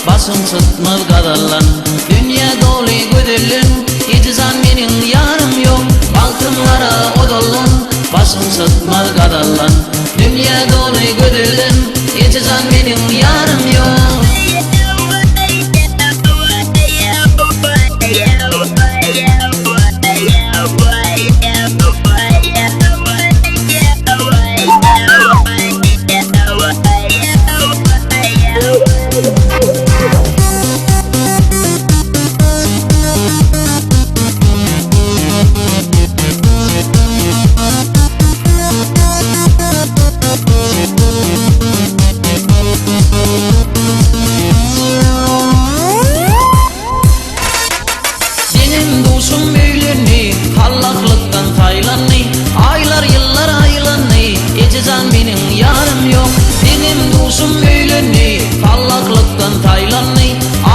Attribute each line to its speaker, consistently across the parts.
Speaker 1: Başım sıtmaz kadallan, dünya dolu güdüllün, icizan benim yarım yok. Altınlara odollun, başım sıtmaz kadallan, dünya dolu güdüllün, icizan benim yarım yok. Hallaklıktan taylanlı, aylar yıllar aylanlı, icizan benim yarım yok. Benim duşum böylenli, hallaklıktan taylanlı,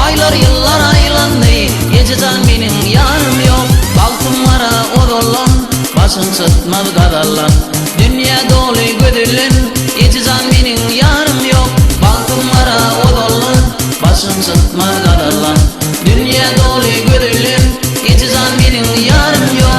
Speaker 1: aylar yıllar aylanlı, icizan benim yarım yok. Balkımlara odollan, başım sıtmaz kadallan, dünya dolu güdüllün, icizan benim yarım yok. Balkımlara odollan, başım sıtmaz kadallan, dünya dolu güdüllün, icizan benim yarım yok.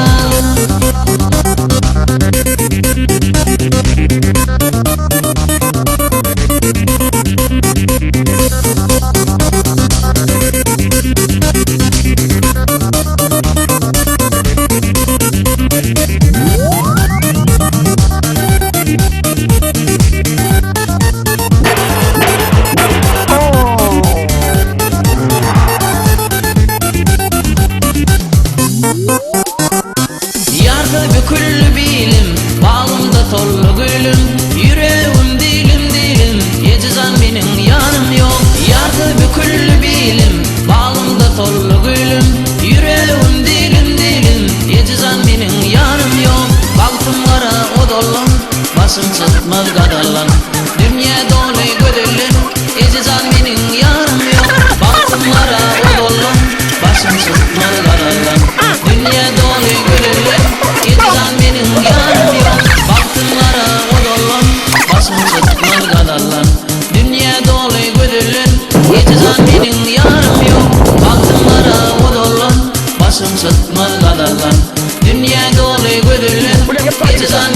Speaker 1: Büküllü bilim, bağımda tollu gülüm, yüreğim dilim, icizan benim yarım yok. Yardı büküllü bilim, bağımda tollu gülüm, yüreğim dilim, icizan benim yarım yok. Balkımlara odollan, başım sıtmaz kadallan, dünya dolu güdüllün, icizan benim yarım yok. Balkımlara odollan, başım sıtmaz kadallan, dünya dolu güdüllün, icizan benim yarım yok. Baktınlara odollan, başım sıtmaz kadallan, dünya dolu güdüllün, icizan benim yarım yok. Baktınlara odollan, başım sıtmaz kadallan, dünya dolu güdüllün, icizan